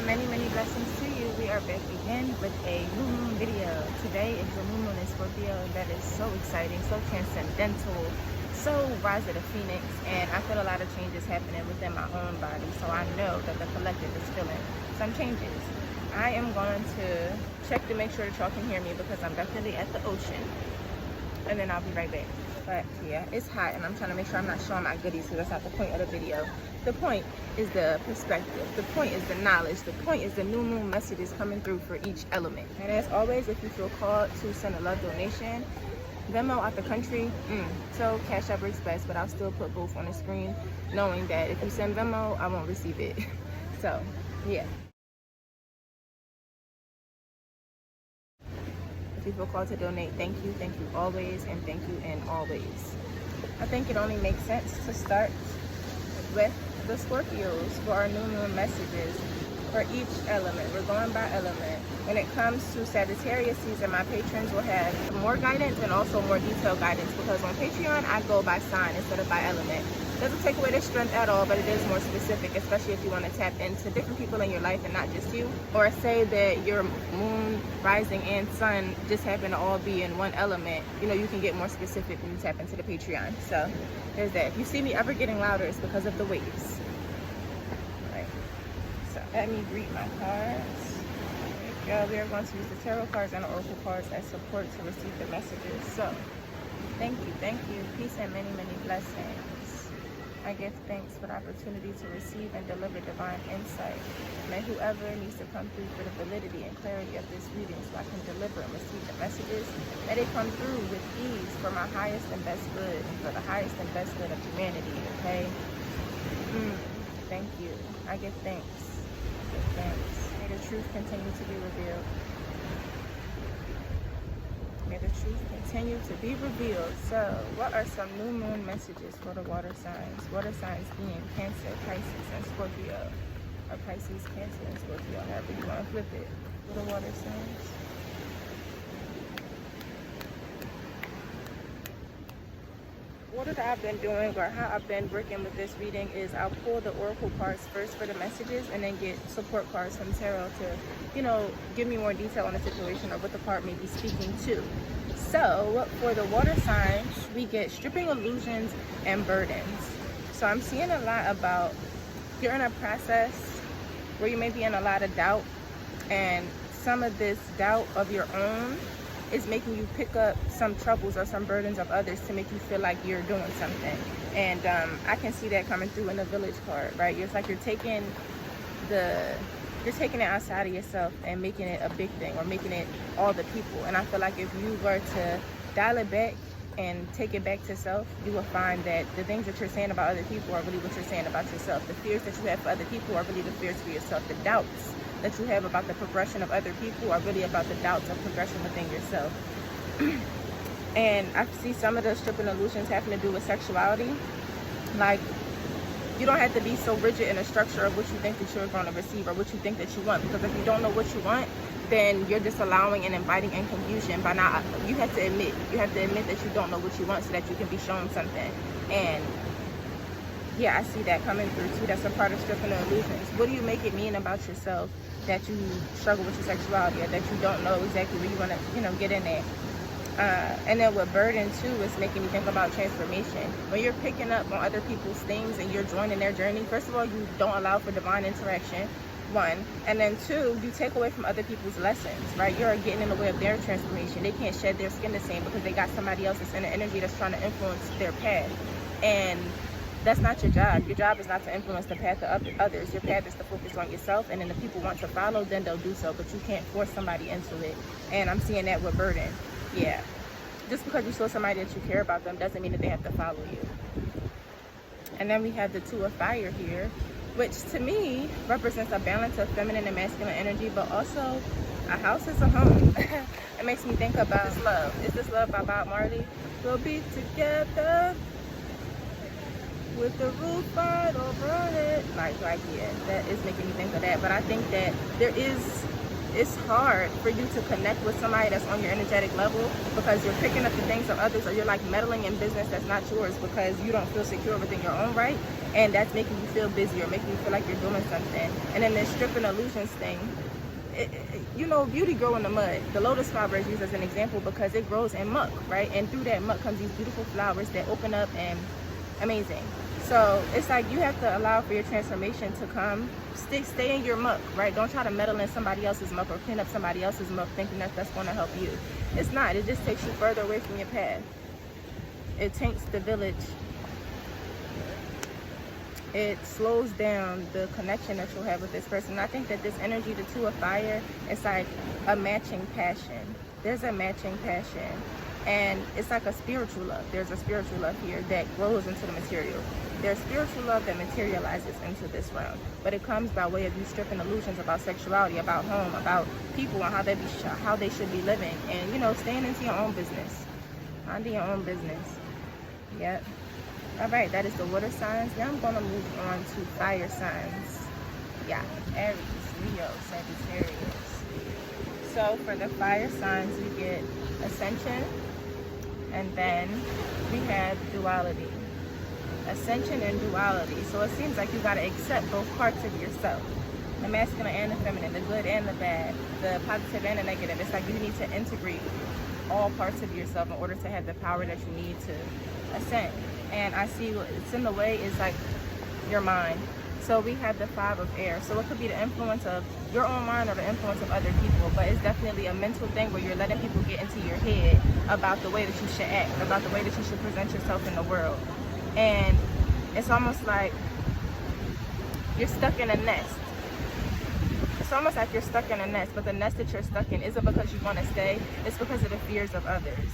and many blessings to you. We are back again with a new moon video. Today is the new moon in Scorpio. That is so exciting, so transcendental, so rise of the phoenix. And I feel a lot of changes happening within my own body. So I know that the collective is feeling some changes. I am going to check to make sure that y'all can hear me because I'm definitely at the ocean. And then I'll be right back. But yeah, it's hot and I'm trying to make sure I'm not showing my goodies because that's not the point of the video. The point is the perspective. The point is the knowledge. The point is the new moon messages coming through for each element. And as always, if you feel called to send a love donation, Venmo out the country, so Cash App works best, but I'll still put both on the screen, knowing that if you send Venmo, I won't receive it. So yeah. If you feel called to donate, thank you always, and thank you and always. I think it only makes sense to start with the Scorpios for our new moon messages for each element. We're going by element. When it comes to Sagittarius season, my patrons will have more guidance and also more detailed guidance because on Patreon, I go by sign instead of by element. Doesn't take away their strength at all, but it is more specific, especially if you want to tap into different people in your life and not just you. Or say that your moon, rising, and sun just happen to all be in one element. You know, you can get more specific when you tap into the Patreon. So there's that. If you see me ever getting louder, it's because of the waves. All right. So let me greet my cards. There we are going to use the tarot cards and the oracle cards as support to receive the messages. So thank you. Peace and many blessings. I give thanks for the opportunity to receive and deliver divine insight. May whoever needs to come through for the validity and clarity of this reading so I can deliver and receive the messages, may they come through with ease for my highest and best good and for the highest and best good of humanity, okay? Thank you. I give thanks. May the truth continue to be revealed. May the truth continue to be revealed. So, what are some new moon messages for the water signs? Water signs being Cancer, Pisces, and Scorpio. Or Pisces, Cancer, and Scorpio, however you want to flip it. For the water signs. What I've been doing, or how I've been working with this reading, is I'll pull the oracle cards first for the messages and then get support cards from tarot to, you know, give me more detail on the situation or what the card may be speaking to. So for the water signs, we get stripping illusions and burdens. So I'm seeing a lot about you're in a process where you may be in a lot of doubt, and some of this doubt of your own is making you pick up some troubles or some burdens of others to make you feel like you're doing something. And I can see that coming through in the village card, right? It's like you're taking it outside of yourself and making it a big thing, or making it all the people. And I feel like if you were to dial it back and take it back to self, you will find that the things that you're saying about other people are really what you're saying about yourself. The fears that you have for other people are really the fears for yourself. The doubts that you have about the progression of other people are really about the doubts of progression within yourself. And I see some of the stripping illusions having to do with sexuality. Like, you don't have to be so rigid in a structure of what you think that you're going to receive or what you think that you want, because if you don't know what you want, then you're just allowing and inviting in confusion by not, you have to admit that you don't know what you want so that you can be shown something. And yeah, I see that coming through too. That's a part of stripping the illusions. What do you make it mean about yourself that you struggle with your sexuality, or that you don't know exactly where you want to, you know, get in there? And then with burden too, is making me think about transformation. When you're picking up on other people's things and you're joining their journey, first of all, you don't allow for divine interaction, one. And then two, you take away from other people's lessons, right? You're getting in the way of their transformation. They can't shed their skin the same because they got somebody else's inner energy that's trying to influence their path. And that's not your job. Your job is not to influence the path of others. Your path is to focus on yourself, and then if people want to follow, then they'll do so, but you can't force somebody into it. And I'm seeing that with burden. Yeah. Just because you show somebody that you care about them doesn't mean that they have to follow you. And then we have the Two of Fire here, which to me represents a balance of feminine and masculine energy, but also a house is a home. It makes me think about this love. Is this love by Bob Marley? We'll be together with the roof over it. Like yeah, that is making me think of that. But I think that there is it's hard for you to connect with somebody that's on your energetic level, because you're picking up the things of others, or you're like meddling in business that's not yours because you don't feel secure within your own right, and that's making you feel busy or making you feel like you're doing something. And then this stripping illusions thing, you know, beauty grow in the mud. The lotus flower is used as an example because it grows in muck, right? And through that muck comes these beautiful flowers that open up, and amazing. So it's like you have to allow for your transformation to come. Stay in your muck, right? Don't try to meddle in somebody else's muck or clean up somebody else's muck thinking that that's going to help you. It's not. It just takes you further away from your path. It taints the village. It slows down the connection that you'll have with this person. I think that this energy, the two of fire, it's like a matching passion. There's a matching passion. And it's like a spiritual love. There's a spiritual love here that grows into the material. There's spiritual love that materializes into this realm. But it comes by way of you stripping illusions about sexuality, about home, about people, and how they should be living. And, you know, staying into your own business. Minding your own business. Yep. All right, that is the water signs. Now I'm going to move on to fire signs. Yeah, Aries, Leo, Sagittarius. So for the fire signs, we get Ascension, and then we have duality. Ascension and duality. So it seems like you got to accept both parts of yourself. The masculine and the feminine, the good and the bad, the positive and the negative. It's like you need to integrate all parts of yourself in order to have the power that you need to ascend. And I see what's in the way is like your mind. So we have the 5 of air. So it could be the influence of your own mind or the influence of other people, but it's definitely a mental thing where you're letting people get into your head about the way that you should act, about the way that you should present yourself in the world. And it's almost like you're stuck in a nest. It's almost like you're stuck in a nest, but the nest that you're stuck in isn't because you want to stay, it's because of the fears of others.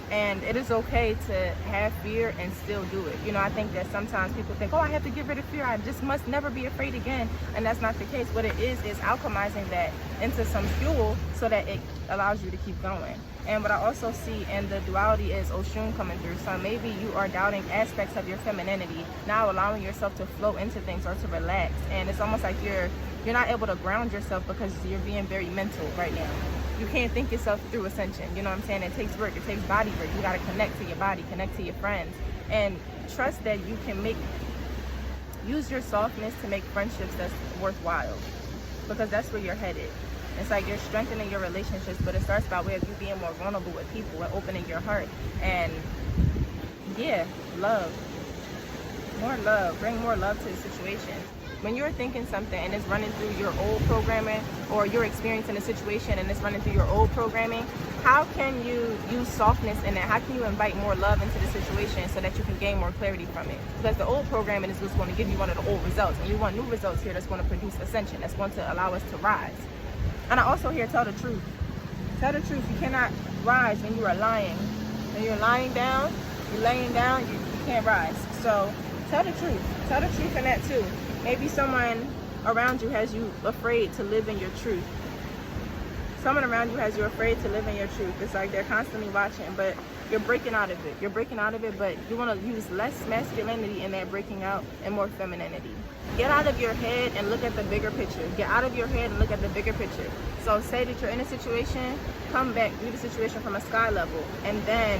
And it is okay to have fear and still do it. You know, I think that sometimes people think, oh, I have to get rid of fear. I just must never be afraid again. And that's not the case. What it is alchemizing that into some fuel so that it allows you to keep going. And what I also see in the duality is Oshun coming through. So maybe you are doubting aspects of your femininity, now allowing yourself to flow into things or to relax. And it's almost like you're not able to ground yourself because you're being very mental right now. You can't think yourself through ascension. You know what I'm saying? It takes work. It takes body work. You got to connect to your body, connect to your friends, and trust that you can use your softness to make friendships that's worthwhile, because that's where you're headed. It's like you're strengthening your relationships, but it starts by way of you being more vulnerable with people and opening your heart. And yeah, love. More love. Bring more love to the situation. When you're thinking something and it's running through your old programming, or you're experiencing a situation and it's running through your old programming, how can you use softness in it? How can you invite more love into the situation so that you can gain more clarity from it? Because the old programming is what's going to give you one of the old results, and you want new results here that's going to produce ascension, that's going to allow us to rise. And I also hear tell the truth. Tell the truth. You cannot rise when you are lying. When you're lying down, you're laying down, you can't rise. So tell the truth. Tell the truth in that too. Maybe someone around you has you afraid to live in your truth. Someone around you has you afraid to live in your truth. It's like they're constantly watching, but you're breaking out of it. You're breaking out of it, but you want to use less masculinity in that breaking out and more femininity. Get out of your head and look at the bigger picture. Get out of your head and look at the bigger picture. So say that you're in a situation, come back, view the situation from a sky level, and then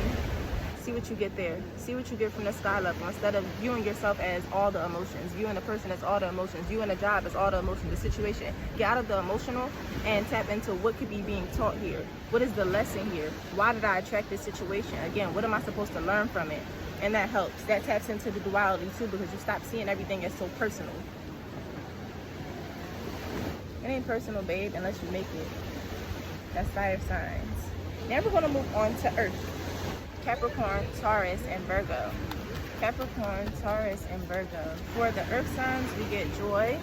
see what you get there. See what you get from the sky level, instead of viewing yourself as all the emotions, viewing the person as all the emotions, viewing the job as all the emotions, the situation. Get out of the emotional and tap into what could be being taught here. What is the lesson here? Why did I attract this situation? Again, what am I supposed to learn from it? And that helps. That taps into the duality too, because you stop seeing everything as so personal. It ain't personal, babe, unless you make it. That's fire signs. Now we're going to move on to Earth. Capricorn, Taurus, and Virgo. Capricorn, Taurus, and Virgo. For the earth signs, we get joy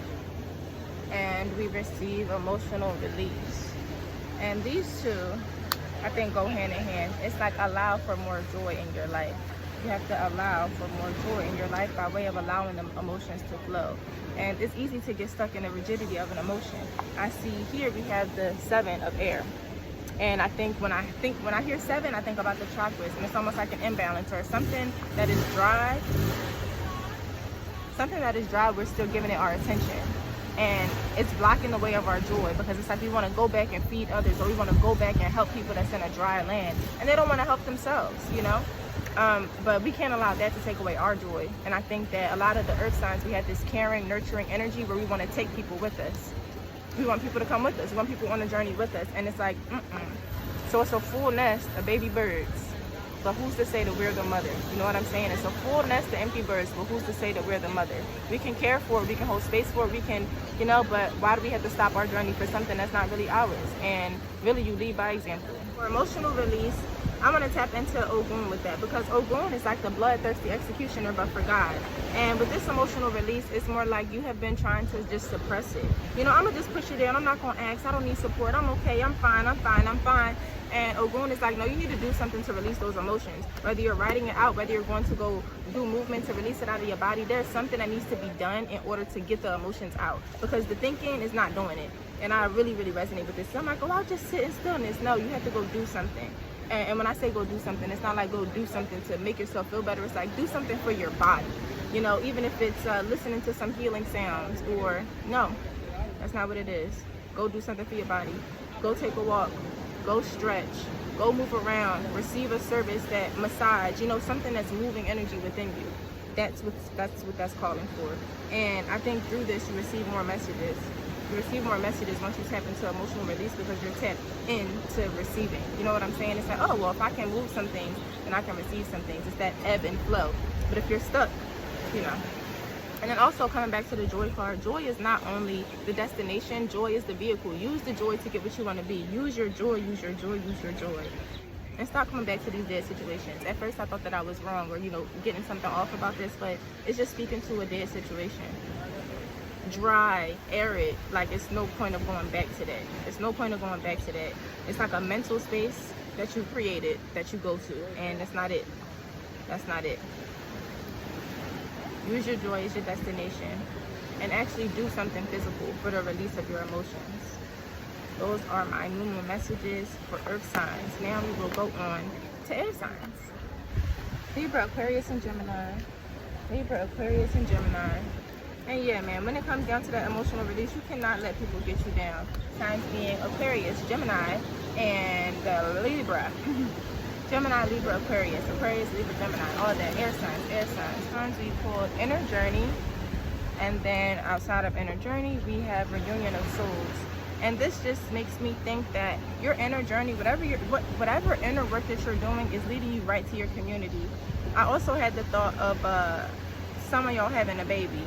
and we receive emotional release. And these two, I think, go hand in hand. It's like allow for more joy in your life. You have to allow for more joy in your life by way of allowing the emotions to flow. And it's easy to get stuck in the rigidity of an emotion. I see here we have the 7 of air. And I think when I hear 7, I think about the chakras, and it's almost like an imbalance or something that is dry. Something that is dry, we're still giving it our attention. and it's blocking the way of our joy, because it's like we want to go back and feed others, or we want to go back and help people that's in a dry land, and they don't want to help themselves, you know. But we can't allow that to take away our joy. And I think that a lot of the earth signs, we have this caring, nurturing energy where we want to take people with us. We want people to come with us. We want people on a journey with us. And it's like, So it's a full nest of baby birds. But who's to say that we're the mother? You know what I'm saying? It's a full nest of empty birds, but who's to say that we're the mother? We can care for it, we can hold space for it, we can, you know, but why do we have to stop our journey for something that's not really ours? And really, you lead by example. For emotional release, I want to tap into Ogun with that, because Ogun is like the bloodthirsty executioner, but for God. And with this emotional release, it's more like you have been trying to just suppress it. You know, I'm going to just push you down. I'm not going to ask. I don't need support. I'm okay. I'm fine. I'm fine. I'm fine. And Ogun is like, no, you need to do something to release those emotions. Whether you're writing it out, whether you're going to go do movement to release it out of your body, there's something that needs to be done in order to get the emotions out. Because the thinking is not doing it. And I really, really resonate with this. So I'm like, oh, I'll just sit in stillness. No, you have to go do something. And when I say go do something, it's not like go do something to make yourself feel better. It's like do something for your body. You know, even if it's listening to some healing sounds, or no, that's not what it is. Go do something for your body. Go take a walk. Go stretch. Go move around. Receive a service, that massage. You know, something that's moving energy within you. That's what that's calling for. And I think through this you receive more messages. You receive more messages once you tap into emotional release, because you're tapped into receiving. You know what I'm saying? It's like, oh, well, if I can move some things, then I can receive some things. It's that ebb and flow. But if you're stuck, you know. And then also coming back to the joy card, joy is not only the destination, joy is the vehicle. Use the joy to get what you want to be. Use your joy, use your joy, use your joy. And stop coming back to these dead situations. At first I thought that I was wrong, or, you know, getting something off about this, but it's just speaking to a dead situation. Dry, arid, like it's no point of going back to that. It's no point of going back to that. It's like a mental space that you created that you go to, and that's not it. That's not it. Use your joy as your destination, and actually do something physical for the release of your emotions. Those are my new messages for earth signs. Now we will go on to air signs. Libra, Aquarius, and Gemini. Libra, Aquarius, and Gemini. And yeah, man, when it comes down to that emotional release, you cannot let people get you down. Signs being Aquarius, Gemini, and Libra. Gemini, Libra, Aquarius, Libra, Gemini, all that. Air signs, air signs. Signs we called Inner Journey. And then outside of Inner Journey, we have Reunion of Souls. And this just makes me think that your inner journey, whatever inner work that you're doing, is leading you right to your community. I also had the thought of some of y'all having a baby.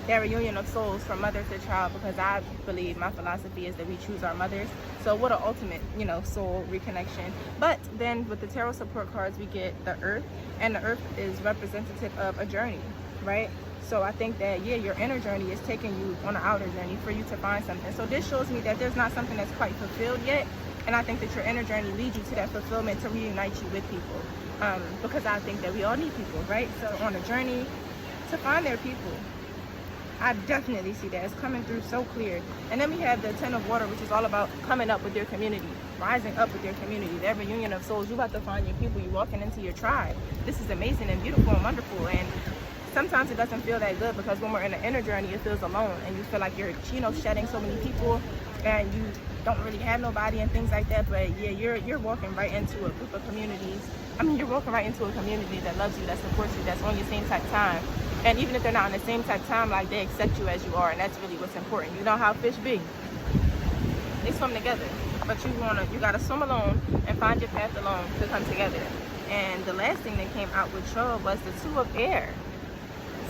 That reunion of souls from mother to child, because I believe, my philosophy is that we choose our mothers. So what an ultimate, you know, soul reconnection. But then with the tarot support cards, we get the earth, and the earth is representative of a journey, right? So I think that, yeah, your inner journey is taking you on an outer journey for you to find something. So this shows me that there's not something that's quite fulfilled yet. And I think that your inner journey leads you to that fulfillment, to reunite you with people. Because I think that we all need people, right? So on a journey to find their people. I definitely see that. It's coming through so clear. And then we have the Ten of Water, which is all about coming up with your community, rising up with your community. That reunion of souls, you about to find your people. You're walking into your tribe. This is amazing and beautiful and wonderful. And sometimes it doesn't feel that good, because when we're in the inner journey, it feels alone, and you feel like you're, you know, shedding so many people, and you don't really have nobody and things like that. But yeah, you're walking right into a group of communities. I mean, you're walking right into a community that loves you, that supports you, that's on your same type time. And even if they're not on the same type time, like, they accept you as you are, and that's really what's important. You know how fish be. They swim together, but you gotta swim alone and find your path alone to come together. And the last thing that came out with y'all was the Two of Air.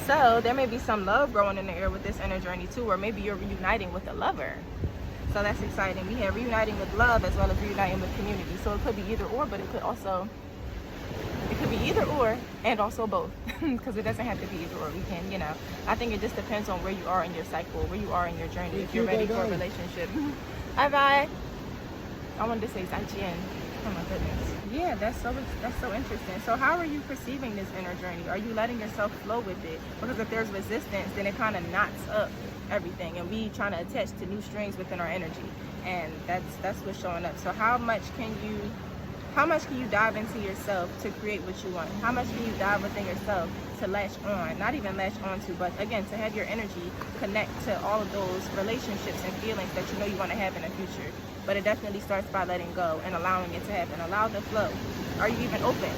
So there may be some love growing in the air with this inner journey too, or maybe you're reuniting with a lover. So that's exciting. We have reuniting with love as well as reuniting with community. So it could be either or, but it could be either or and also both, because it doesn't have to be either or. We can, you know, I think it just depends on where you are in your cycle, where you are in your journey, if you're ready for a relationship. Bye. I wanted to say Zaijian. Oh my goodness. Yeah, that's so interesting. So how are you perceiving this inner journey? Are you letting yourself flow with it? Because if there's resistance, then it kind of knots up everything, and we trying to attach to new strings within our energy, and that's what's showing up. So how much can you How much can you dive into yourself to create what you want? How much can you dive within yourself to latch on, not even latch on to, but again, to have your energy connect to all of those relationships and feelings that you know you want to have in the future? But it definitely starts by letting go and allowing it to happen. Allow the flow. Are you even open?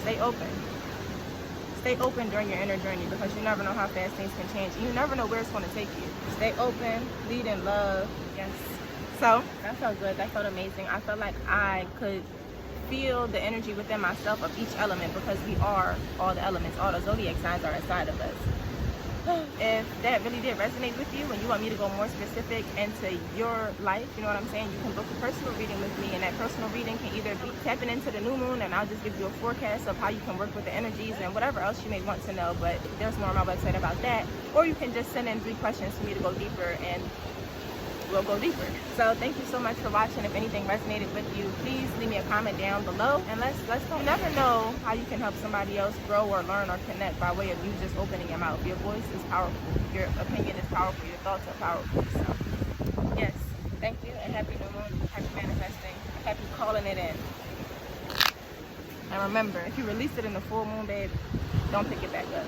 Stay open. Stay open during your inner journey, because you never know how fast things can change. You never know where it's going to take you. Stay open, lead in love. Yes. So that felt good. That felt amazing. I felt like I could feel the energy within myself of each element, because we are all the elements. All the zodiac signs are inside of us. If that really did resonate with you and you want me to go more specific into your life, you know what I'm saying, you can book a personal reading with me, and that personal reading can either be tapping into the new moon, and I'll just give you a forecast of how you can work with the energies and whatever else you may want to know, but there's more on my website about that. Or you can just send in 3 questions for me to go deeper, and we'll go deeper. So thank you so much for watching. If anything resonated with you, please leave me a comment down below, and let's go. You never know how you can help somebody else grow or learn or connect by way of you just opening your mouth. Your voice is powerful, your opinion is powerful, your thoughts are powerful. So yes, thank you, and happy new moon, happy manifesting, happy calling it in. And remember, if you release it in the full moon, babe, don't pick it back up.